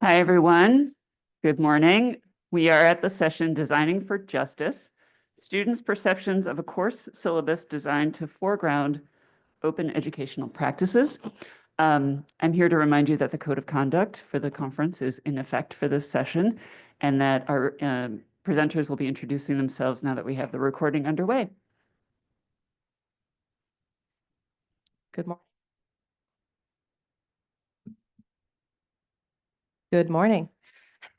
Hi, everyone. Good morning. We are at the session Designing for Justice, Students' Perceptions of a Course Syllabus Designed to Foreground Open Educational Practices. I'm here to remind you that the Code of Conduct for the conference is in effect for this session, and that our presenters will be introducing themselves now that we have the recording underway. Good morning. Good morning.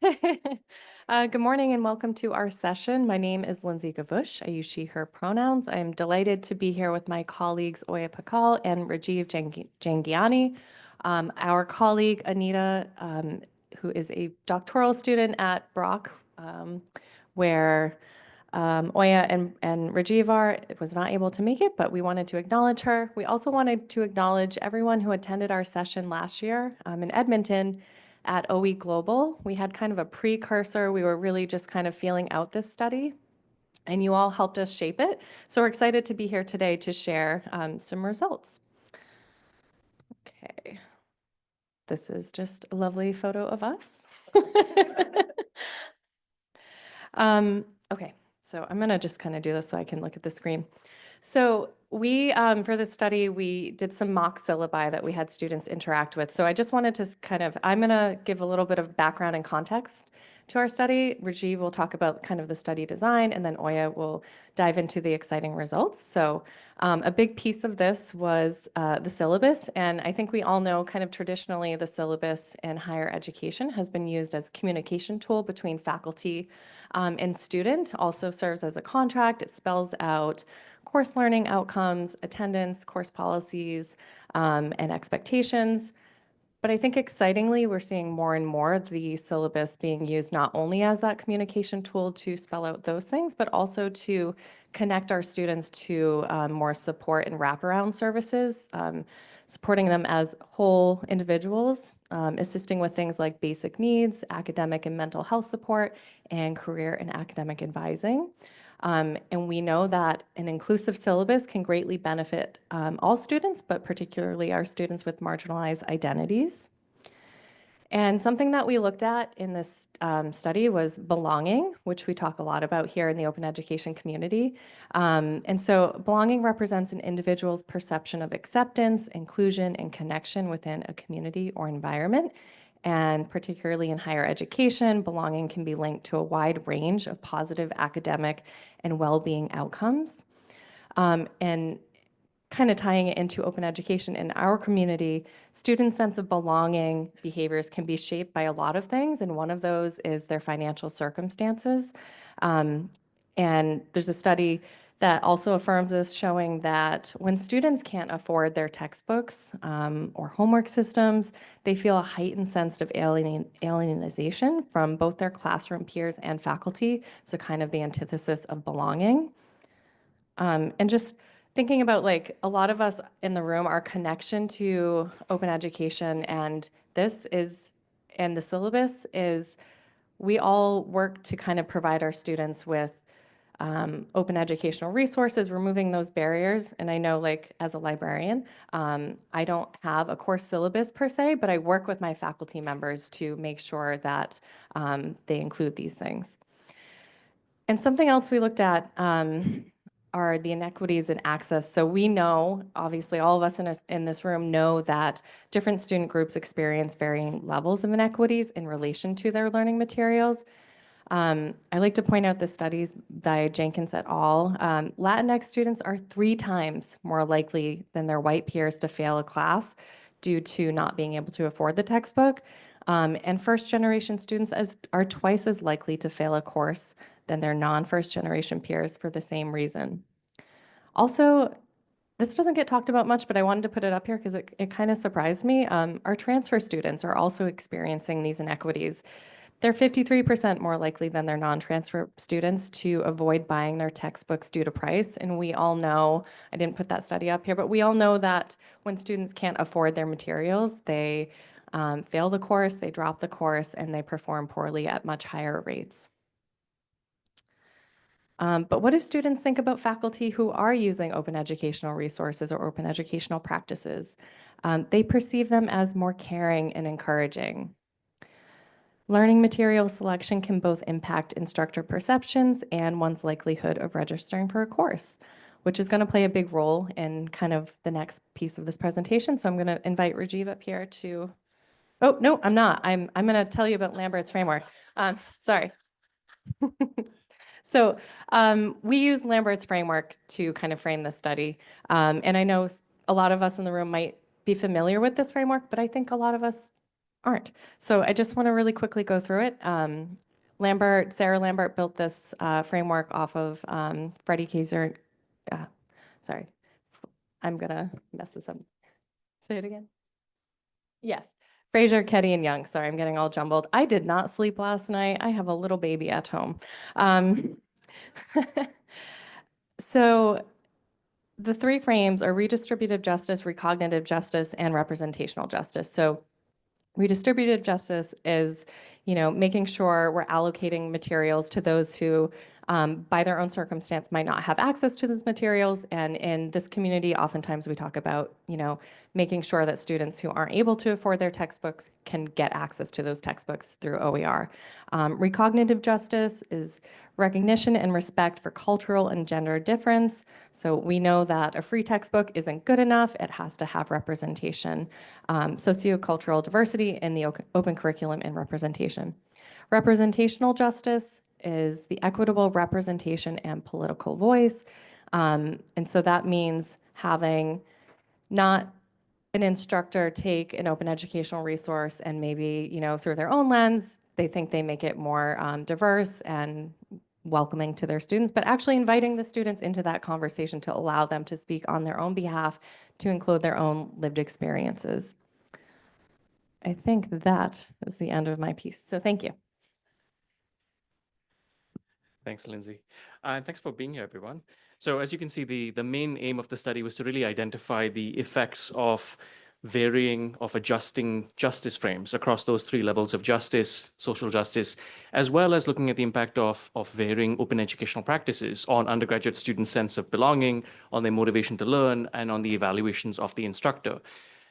Good morning and welcome to our session. My name is Lindsey Gwozdz. I use she, her pronouns. I'm delighted to be here with my colleagues Pakkal and Rajiv Jhangiani. Our colleague Anita, who is a doctoral student at Brock, where Oya and Rajiv are, was not able to make it, but we wanted to acknowledge her. We also wanted to acknowledge everyone who attended our session last year in Edmonton at OE Global. We had kind of a precursor. We were really just kind of feeling out this study, and you all helped us shape it. So we're excited to be here today to share some results. Okay. This is just a lovely photo of us. Okay, so I'm gonna just kind of do this so I can look at the screen. So we, for this study, we did some mock syllabi that we had students interact with. So I just wanted to kind of, I'm gonna give a little bit of background and context to our study. Rajiv will talk about kind of the study design, and then Oya will dive into the exciting results. So a big piece of this was the syllabus, and I think we all know kind of traditionally the syllabus in higher education has been used as a communication tool between faculty and student, also serves as a contract. It spells out course learning outcomes, attendance, course policies, and expectations. But I think excitingly, we're seeing more and more the syllabus being used not only as that communication tool to spell out those things, but also to connect our students to more support and wraparound services, supporting them as whole individuals, assisting with things like basic needs, academic and mental health support, and career and academic advising. And we know that an inclusive syllabus can greatly benefit all students, but particularly our students with marginalized identities. And something that we looked at in this study was belonging, which we talk a lot about here in the open education community. And so belonging represents an individual's perception of acceptance, inclusion, and connection within a community or environment. And particularly in higher education, belonging can be linked to a wide range of positive academic and well-being outcomes. And kind of tying it into open education in our community, students' sense of belonging behaviors can be shaped by a lot of things, and one of those is their financial circumstances. And there's a study that also affirms this, showing that when students can't afford their textbooks or homework systems, they feel a heightened sense of alienation from both their classroom peers and faculty, so kind of the antithesis of belonging. And just thinking about, like, a lot of us in the room, our connection to open education and the syllabus is, we all work to kind of provide our students with open educational resources, removing those barriers. And I know, like, as a librarian, I don't have a course syllabus per se, but I work with my faculty members to make sure that they include these things. And something else we looked at are the inequities in access. So we know, obviously, all of us in this room know that different student groups experience varying levels of inequities in relation to their learning materials. I like to point out the studies by Jenkins et al. Latinx students are 3 times more likely than their white peers to fail a class due to not being able to afford the textbook. And first-generation students are twice as likely to fail a course than their non-first generation peers for the same reason. Also, this doesn't get talked about much, but I wanted to put it up here because it kind of surprised me. Our transfer students are also experiencing these inequities. They're 53% more likely than their non-transfer students to avoid buying their textbooks due to price. And we all know, I didn't put that study up here, but we all know that when students can't afford their materials, they fail the course, they drop the course, and they perform poorly at much higher rates. But what do students think about faculty who are using open educational resources or open educational practices? They perceive them as more caring and encouraging. Learning material selection can both impact instructor perceptions and one's likelihood of registering for a course, which is going to play a big role in kind of the next piece of this presentation. So I'm going to invite Rajiv up here to, oh, no, I'm not. I'm going to tell you about Lambert's framework. Sorry. So we use Lambert's framework to kind of frame this study. And I know a lot of us in the room might be familiar with this framework, but I think a lot of us aren't. So I just want to really quickly go through it. Sarah Lambert built this framework off of Freddie Kaiser. Sorry, I'm going to mess this up. Say it again. Yes. Fraser, Ketty, and Young. Sorry, I'm getting all jumbled. I did not sleep last night. I have a little baby at home. So the three frames are redistributive justice, recognitive justice, and representational justice. So redistributive justice is, making sure we're allocating materials to those who, by their own circumstance, might not have access to those materials. And in this community, oftentimes we talk about, making sure that students who aren't able to afford their textbooks can get access to those textbooks through OER. Recognitive justice is recognition and respect for cultural and gender difference. So we know that a free textbook isn't good enough. It has to have representation, sociocultural diversity in the open curriculum and representation. Representational justice is the equitable representation and political voice. And so that means having not an instructor take an open educational resource and maybe, through their own lens, they think they make it more diverse and welcoming to their students, but actually inviting the students into that conversation to allow them to speak on their own behalf, to include their own lived experiences. I think that is the end of my piece. So thank you. Thanks, Lindsey. And thanks for being here, everyone. So as you can see, the main aim of the study was to really identify the effects of adjusting justice frames across those three levels of justice, social justice, as well as looking at the impact of varying open educational practices on undergraduate students' sense of belonging, on their motivation to learn, and on the evaluations of the instructor.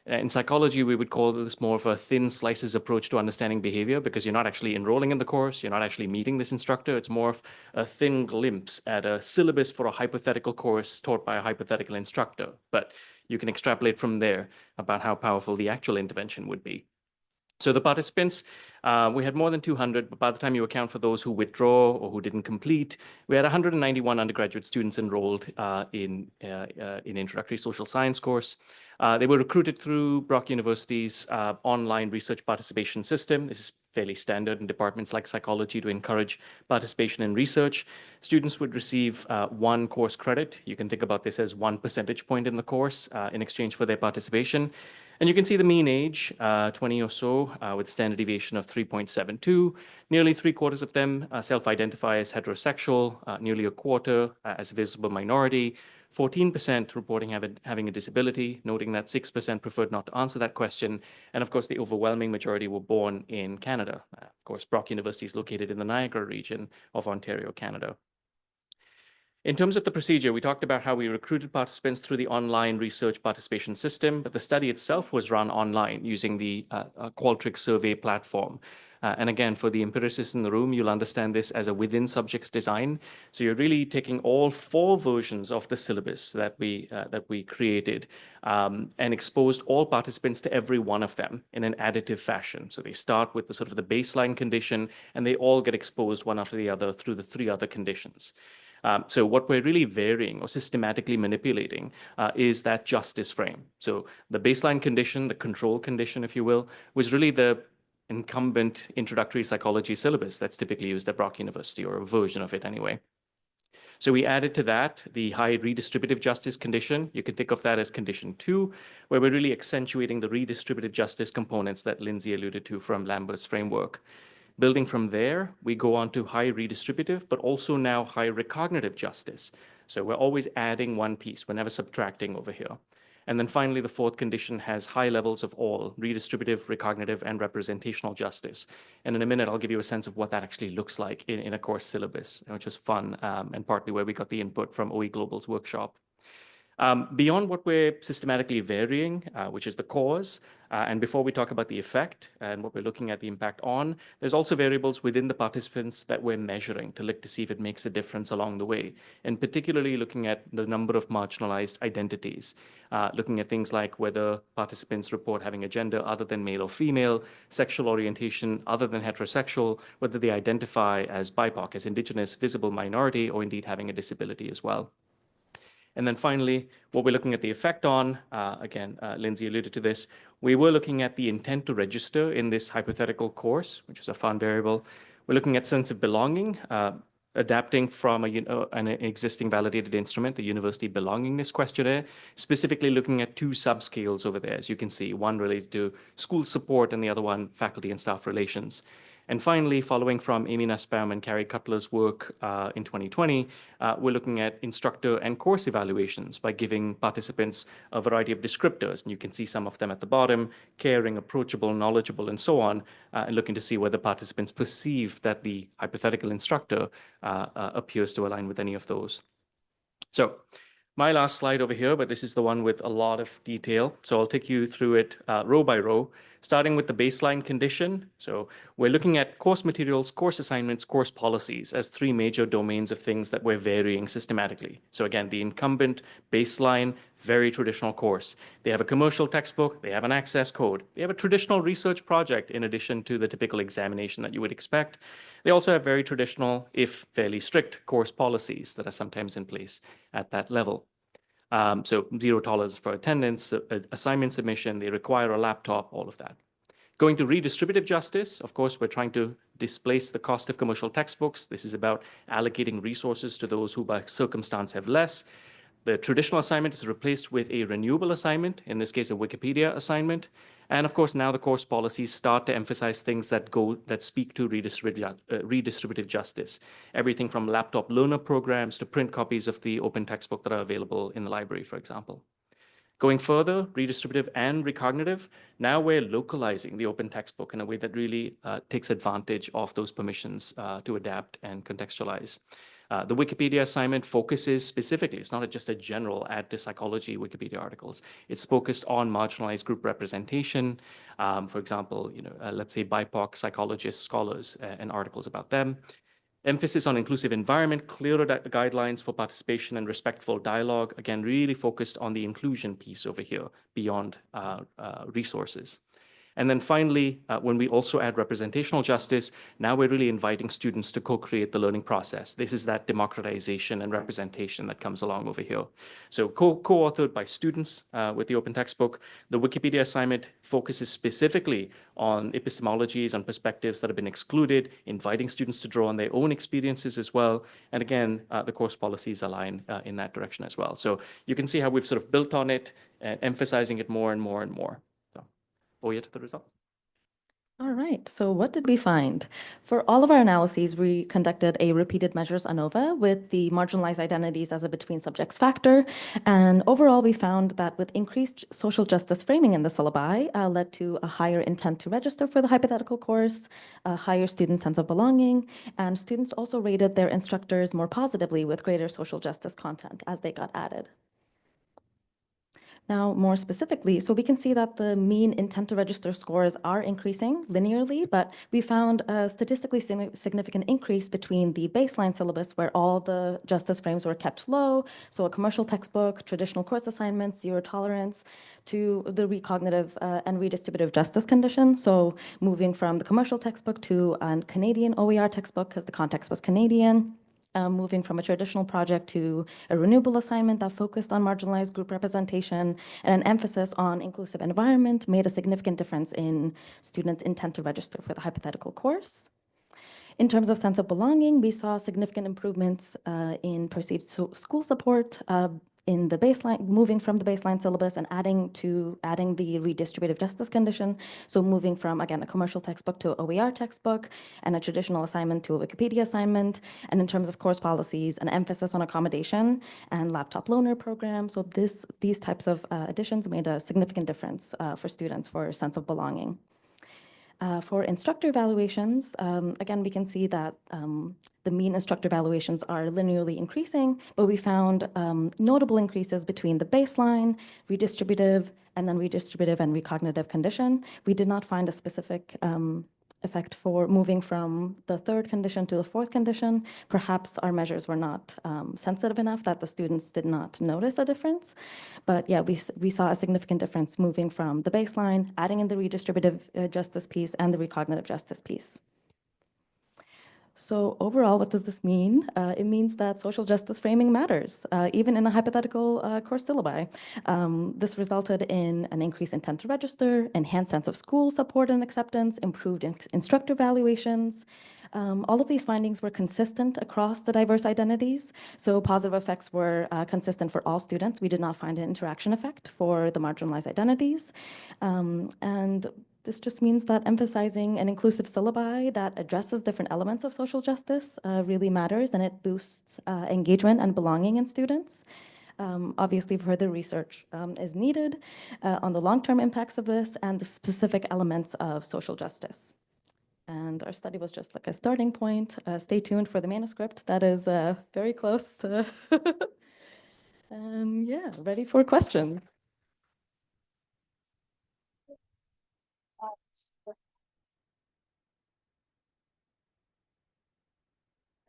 In psychology, we would call this more of a thin slices approach to understanding behavior, because you're not actually enrolling in the course, you're not actually meeting this instructor. It's more of a thin glimpse at a syllabus for a hypothetical course taught by a hypothetical instructor. But you can extrapolate from there about how powerful the actual intervention would be. So the participants, we had more than 200, but by the time you account for those who withdraw or who didn't complete, we had 191 undergraduate students enrolled in introductory social science course. They were recruited through Brock University's online research participation system. This is fairly standard in departments like psychology to encourage participation in research. Students would receive 1 course credit. You can think about this as 1 percentage point in the course in exchange for their participation. And you can see the mean age, 20 or so, with standard deviation of 3.72. Nearly 3/4 of them self-identify as heterosexual, nearly a quarter as a visible minority, 14% reporting having a disability, noting that 6% preferred not to answer that question. And of course, the overwhelming majority were born in Canada. Of course, Brock University is located in the Niagara region of Ontario, Canada. In terms of the procedure, we talked about how we recruited participants through the online research participation system, but the study itself was run online using the Qualtrics survey platform. And again, for the empiricists in the room, you'll understand this as a within subjects design. So you're really taking all 4 versions of the syllabus that we created and exposed all participants to every one of them in an additive fashion. So they start with the sort of the baseline condition, and they all get exposed one after the other through the 3 other conditions. So what we're really varying or systematically manipulating is that justice frame. So the baseline condition, the control condition, if you will, was really the incumbent introductory psychology syllabus that's typically used at Brock University, or a version of it anyway. So we added to that the high redistributive justice condition. You can think of that as condition 2, where we're really accentuating the redistributive justice components that Lindsey alluded to from Lambert's framework. Building from there, we go on to high redistributive, but also now high recognitive justice. So we're always adding one piece. We're never subtracting over here. And then finally, the 4th condition has high levels of all redistributive, recognitive, and representational justice. And in a minute, I'll give you a sense of what that actually looks like in a course syllabus, which was fun and partly where we got the input from OE Global's workshop. Beyond what we're systematically varying, which is the cause, and before we talk about the effect and what we're looking at the impact on, there's also variables within the participants that we're measuring to look to see if it makes a difference along the way, and particularly looking at the number of marginalized identities, looking at things like whether participants report having a gender other than male or female, sexual orientation other than heterosexual, whether they identify as BIPOC, as Indigenous, visible minority, or indeed having a disability as well. And then finally, what we're looking at the effect on, again, Lindsey alluded to this, we were looking at the intent to register in this hypothetical course, which is a fun variable. We're looking at sense of belonging, adapting from an existing validated instrument, the University Belongingness Questionnaire, specifically looking at two subscales over there, as you can see, one related to school support and the other one faculty and staff relations. And finally, following from Amy Nussbaum and Carrie Cutler's work in 2020, we're looking at instructor and course evaluations by giving participants a variety of descriptors. And you can see some of them at the bottom: caring, approachable, knowledgeable, and so on, and looking to see whether participants perceive that the hypothetical instructor appears to align with any of those. So my last slide over here, but this is the one with a lot of detail. So I'll take you through it row by row, starting with the baseline condition. So we're looking at course materials, course assignments, course policies as three major domains of things that we're varying systematically. So again, the incumbent baseline, very traditional course. They have a commercial textbook, they have an access code, they have a traditional research project in addition to the typical examination that you would expect. They also have very traditional, if fairly strict, course policies that are sometimes in place at that level. So zero tolerance for attendance, assignment submission, they require a laptop, all of that. Going to redistributive justice, of course, we're trying to displace the cost of commercial textbooks. This is about allocating resources to those who by circumstance have less. The traditional assignment is replaced with a renewable assignment, in this case, a Wikipedia assignment. And of course, now the course policies start to emphasize things that speak to redistributive justice. Everything from laptop learner programs to print copies of the open textbook that are available in the library, for example. Going further, redistributive and recognitive, now we're localizing the open textbook in a way that really takes advantage of those permissions to adapt and contextualize. The Wikipedia assignment focuses specifically, it's not just a general add to psychology Wikipedia articles. It's focused on marginalized group representation. For example, let's say BIPOC psychologists, scholars, and articles about them. Emphasis on inclusive environment, clearer guidelines for participation and respectful dialogue. Again, really focused on the inclusion piece over here beyond resources. And then finally, when we also add representational justice, now we're really inviting students to co-create the learning process. This is that democratization and representation that comes along over here. So co-authored by students with the open textbook, the Wikipedia assignment focuses specifically on epistemologies and perspectives that have been excluded, inviting students to draw on their own experiences as well. And again, the course policies align in that direction as well. So you can see how we've sort of built on it, emphasizing it more and more and more. Oya to the results. All right, so what did we find? For all of our analyses, we conducted a repeated measures ANOVA with the marginalized identities as a between subjects factor. And overall, we found that with increased social justice framing in the syllabi led to a higher intent to register for the hypothetical course, a higher student sense of belonging, and students also rated their instructors more positively with greater social justice content as they got added. Now, more specifically, so we can see that the mean intent to register scores are increasing linearly, but we found a statistically significant increase between the baseline syllabus, where all the justice frames were kept low, so a commercial textbook, traditional course assignments, zero tolerance, to the recognitive and redistributive justice condition. So moving from the commercial textbook to a Canadian OER textbook, because the context was Canadian. Moving from a traditional project to a renewable assignment that focused on marginalized group representation, and an emphasis on inclusive environment made a significant difference in students' intent to register for the hypothetical course. In terms of sense of belonging, we saw significant improvements in perceived school support in the baseline, moving from the baseline syllabus and adding the redistributive justice condition. So moving from, again, a commercial textbook to an OER textbook, and a traditional assignment to a Wikipedia assignment. And in terms of course policies, an emphasis on accommodation and laptop loaner program. So these types of additions made a significant difference for students for sense of belonging. For instructor evaluations, again, we can see that the mean instructor evaluations are linearly increasing, but we found notable increases between the baseline, redistributive, and then redistributive and recognitive condition. We did not find a specific effect for moving from the third condition to the fourth condition. Perhaps our measures were not sensitive enough that the students did not notice a difference. But yeah, we saw a significant difference moving from the baseline, adding in the redistributive justice piece and the recognitive justice piece. So overall, what does this mean? It means that social justice framing matters, even in a hypothetical course syllabi. This resulted in an increase in intent to register, enhanced sense of school support and acceptance, improved instructor evaluations. All of these findings were consistent across the diverse identities. So positive effects were consistent for all students. We did not find an interaction effect for the marginalized identities. And this just means that emphasizing an inclusive syllabi that addresses different elements of social justice really matters, and it boosts engagement and belonging in students. Obviously, further research is needed on the long-term impacts of this and the specific elements of social justice. And our study was just like a starting point. Stay tuned for the manuscript. That is very close. And yeah, ready for questions.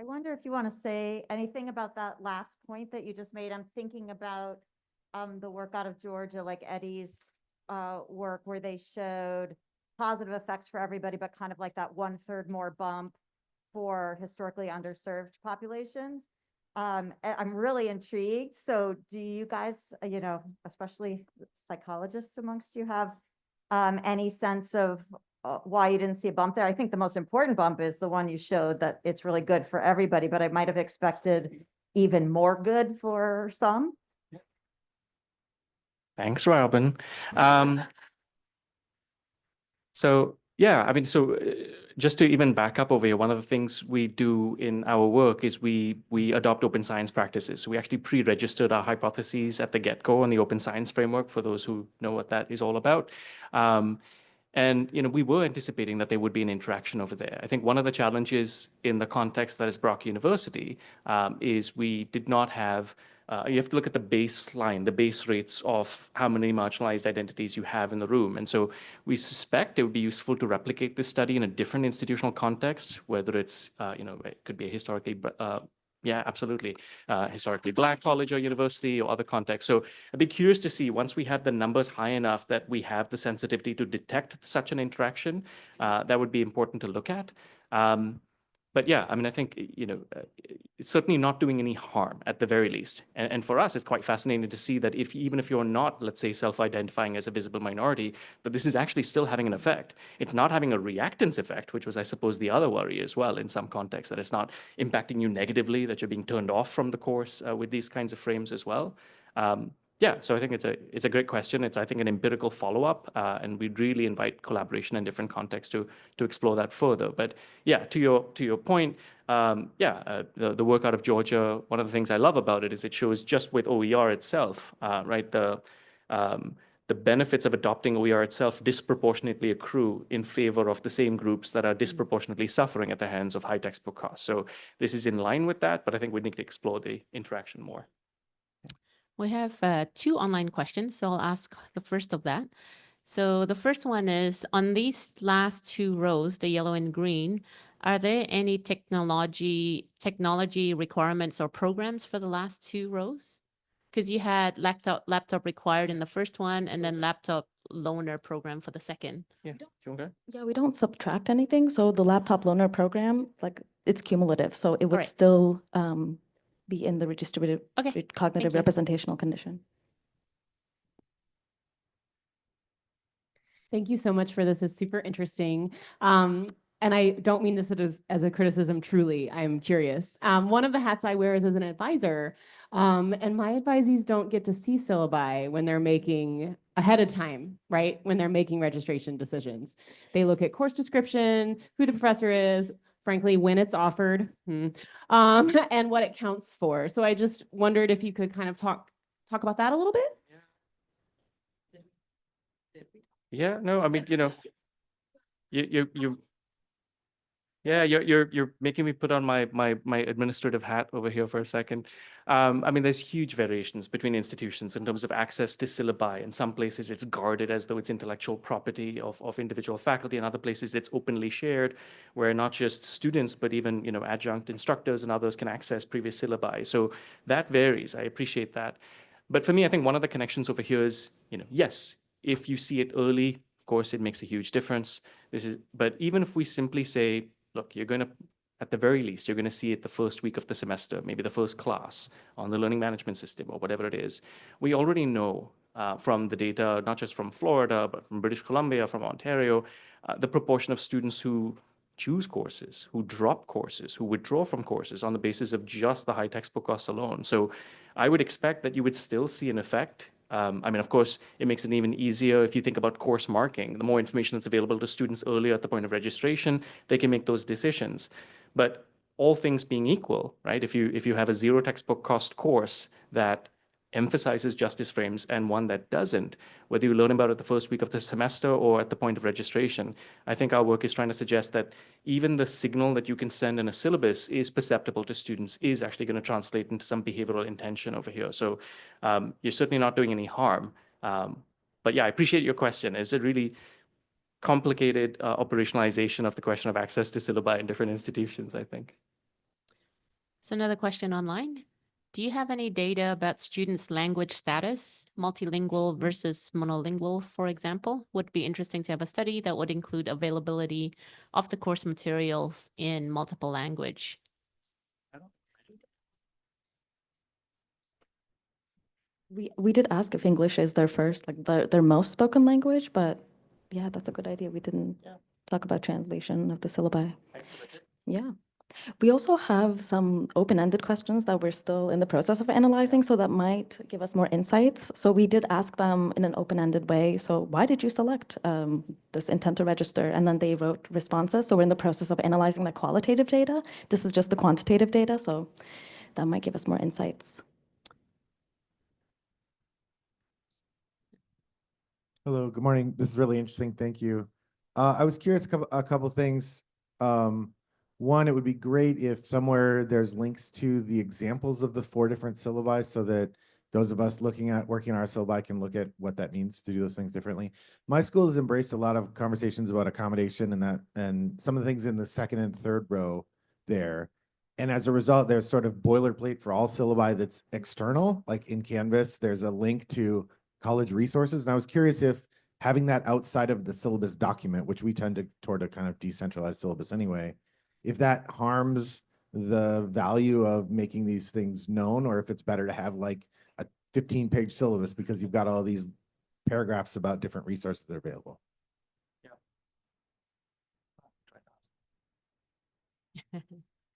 I wonder if you want to say anything about that last point that you just made. I'm thinking about the work out of Georgia, like Eddie's work where they showed positive effects for everybody, but kind of like that 1/3 more bump for historically underserved populations. I'm really intrigued. So do you guys, especially psychologists amongst you, have any sense of why you didn't see a bump there? I think the most important bump is the one you showed, that it's really good for everybody, but I might have expected even more good for some. Thanks, Robin. So yeah, I mean, just to even back up over here, one of the things we do in our work is we adopt open science practices. So we actually pre-registered our hypotheses at the get-go on the open science framework, for those who know what that is all about. And we were anticipating that there would be an interaction over there. I think one of the challenges in the context that is Brock University is we did not have, you have to look at the baseline, the base rates of how many marginalized identities you have in the room. And so we suspect it would be useful to replicate this study in a different institutional context, whether it's, it could be a historically yeah, absolutely. Historically Black college or university or other contexts. So I'd be curious to see, once we have the numbers high enough that we have the sensitivity to detect such an interaction, that would be important to look at. But yeah, I mean, I think, it's certainly not doing any harm at the very least. And for us, it's quite fascinating to see that even if you're not, let's say, self-identifying as a visible minority, that this is actually still having an effect. It's not having a reactance effect, which was, I suppose, the other worry as well in some contexts, that it's not impacting you negatively, that you're being turned off from the course with these kinds of frames as well. Yeah, so I think it's a great question. It's, I think, an empirical follow-up, and we'd really invite collaboration in different contexts to explore that further. But yeah, to your point, the work out of Georgia, one of the things I love about it is it shows just with OER itself, right, the benefits of adopting OER itself disproportionately accrue in favor of the same groups that are disproportionately suffering at the hands of high textbook costs. So this is in line with that, but I think we need to explore the interaction more. We have 2 online questions, so I'll ask the first of that. So the first one is, on these last 2 rows, the yellow and green, are there any technology requirements or programs for the last 2 rows? Because you had laptop required in the first one, and then laptop loaner program for the second. Yeah, Jhangiani? Yeah, we don't subtract anything. So the laptop loaner program, like, it's cumulative. So it would right. still be in the redistributive Okay, cognitive thank you. representational condition. Thank you so much for this. It's super interesting. And I don't mean this as a criticism, truly. I'm curious. One of the hats I wear is as an advisor. And my advisees don't get to see syllabi when they're making ahead of time, right? When they're making registration decisions. They look at course description, who the professor is, frankly, when it's offered, and what it counts for. So I just wondered if you could kind of talk about that a little bit. Yeah, no, I mean, You Yeah, you're making me put on my administrative hat over here for a second. I mean, there's huge variations between institutions in terms of access to syllabi. In some places, it's guarded as though it's intellectual property of individual faculty. In other places, it's openly shared, where not just students, but even, you know, adjunct instructors and others can access previous syllabi. So that varies. I appreciate that. But for me, I think one of the connections over here is, you know, yes, if you see it early, of course, it makes a huge difference. But even if we simply say, look, you're going to, at the very least, you're going to see it the first week of the semester, maybe the first class on the learning management system or whatever it is. We already know from the data, not just from Florida, but from British Columbia, from Ontario, the proportion of students who choose courses, who drop courses, who withdraw from courses on the basis of just the high textbook costs alone. So I would expect that you would still see an effect. I mean, of course, it makes it even easier if you think about course marking. The more information that's available to students earlier at the point of registration, they can make those decisions. But all things being equal, right? If you have a zero textbook cost course that emphasizes justice frames and one that doesn't, whether you learn about it the first week of the semester or at the point of registration, I think our work is trying to suggest that even the signal that you can send in a syllabus is perceptible to students, is actually going to translate into some behavioral intention over here. So you're certainly not doing any harm. But yeah, I appreciate your question. It's a really complicated operationalization of the question of access to syllabi in different institutions, I think. So another question online. Do you have any data about students' language status, multilingual versus monolingual, for example? Would be interesting to have a study that would include availability of the course materials in multiple language. We did ask if English is their first, like their most spoken language, but yeah, that's a good idea. We didn't talk about translation of the syllabi. Yeah. We also have some open-ended questions that we're still in the process of analyzing, so that might give us more insights. So we did ask them in an open-ended way, so why did you select this intent to register? And then they wrote responses. So we're in the process of analyzing the qualitative data. This is just the quantitative data, so that might give us more insights. Hello, good morning. This is really interesting. Thank you. I was curious a couple things. One, it would be great if somewhere there's links to the examples of the 4 different syllabi so that those of us working on our syllabi can look at what that means to do those things differently. My school has embraced a lot of conversations about accommodation and some of the things in the second and third row there. And as a result, there's sort of boilerplate for all syllabi that's external, like in Canvas, there's a link to college resources. And I was curious if having that outside of the syllabus document, which we tend to toward a kind of decentralized syllabus anyway, if that harms the value of making these things known, or if it's better to have like a 15-page syllabus because you've got all these paragraphs about different resources that are available.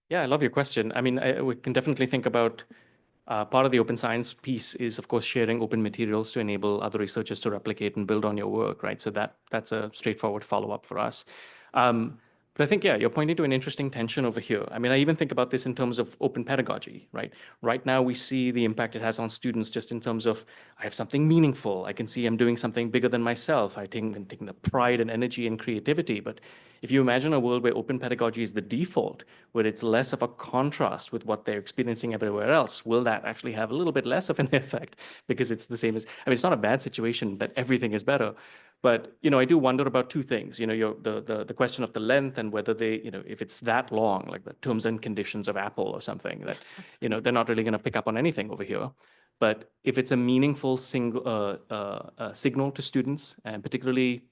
Yeah, I love your question. I mean, we can definitely think about part of the open science piece is, of course, sharing open materials to enable other researchers to replicate and build on your work, right? So that's a straightforward follow-up for us. But I think, yeah, you're pointing to an interesting tension over here. I mean, I even think about this in terms of open pedagogy, right? Right now, we see the impact it has on students just in terms of, I have something meaningful. I can see I'm doing something bigger than myself. I'm taking the pride and energy and creativity. But if you imagine a world where open pedagogy is the default, where it's less of a contrast with what they're experiencing everywhere else, will that actually have a little bit less of an effect? Because it's the same as, I mean, it's not a bad situation that everything is better. But, you know, I do wonder about 2 things, you know, the question of the length and whether they, you know, if it's that long, like the terms and conditions of Apple or something, that, you know, they're not really going to pick up on anything over here. But if it's a meaningful signal to students, and particularly,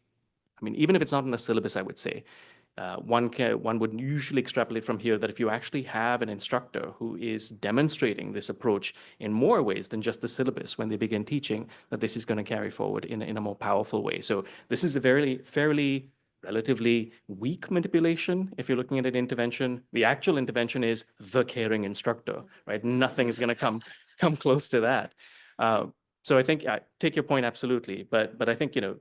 I mean, even if it's not in the syllabus, I would say, one would usually extrapolate from here that if you actually have an instructor who is demonstrating this approach in more ways than just the syllabus when they begin teaching, that this is going to carry forward in a more powerful way. So this is a fairly relatively weak manipulation. If you're looking at an intervention, the actual intervention is the caring instructor, right? Nothing is going to come close to that. So I think I take your point absolutely, but I think, you know,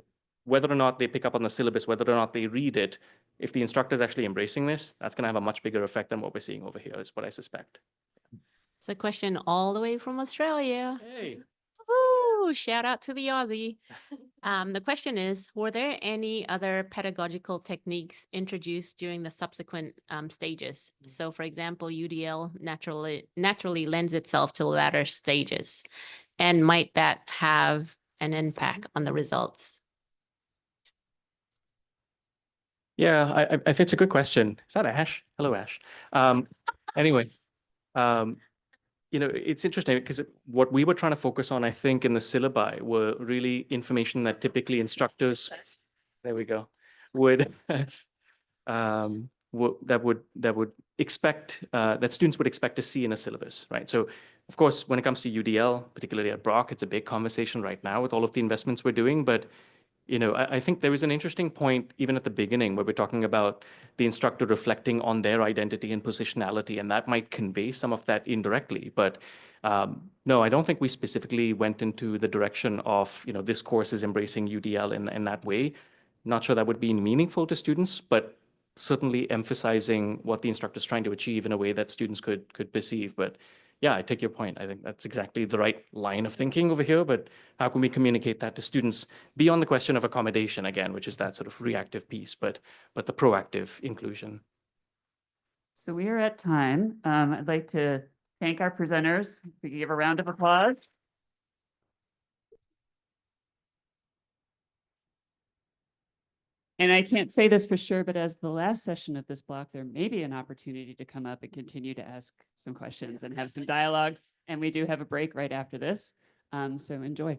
whether or not they pick up on the syllabus, whether or not they read it, if the instructor is actually embracing this, that's going to have a much bigger effect than what we're seeing over here, is what I suspect. It's a question all the way from Australia. Hey. Woo! Woo, shout out to the Aussie. The question is, were there any other pedagogical techniques introduced during the subsequent stages? So for example, UDL naturally lends itself to latter stages. And might that have an impact on the results? Yeah, I think it's a good question. Is that Ash? Hello, Ash. Anyway, it's interesting because what we were trying to focus on, I think, in the syllabi were really information that typically instructors, there we go, would that would expect that students would expect to see in a syllabus, right? So, of course, when it comes to UDL, particularly at Brock, it's a big conversation right now with all of the investments we're doing, but I think there is an interesting point even at the beginning where we're talking about the instructor reflecting on their identity and positionality, and that might convey some of that indirectly. But no, I don't think we specifically went into the direction of, this course is embracing UDL in that way. Not sure that would be meaningful to students, but certainly emphasizing what the instructor is trying to achieve in a way that students could perceive. But yeah, I take your point. I think that's exactly the right line of thinking over here, but how can we communicate that to students beyond the question of accommodation again, which is that sort of reactive piece, but the proactive inclusion? So we are at time. I'd like to thank our presenters. We can give a round of applause. And I can't say this for sure, but as the last session of this block, there may be an opportunity to come up and continue to ask some questions and have some dialogue. And we do have a break right after this. So enjoy.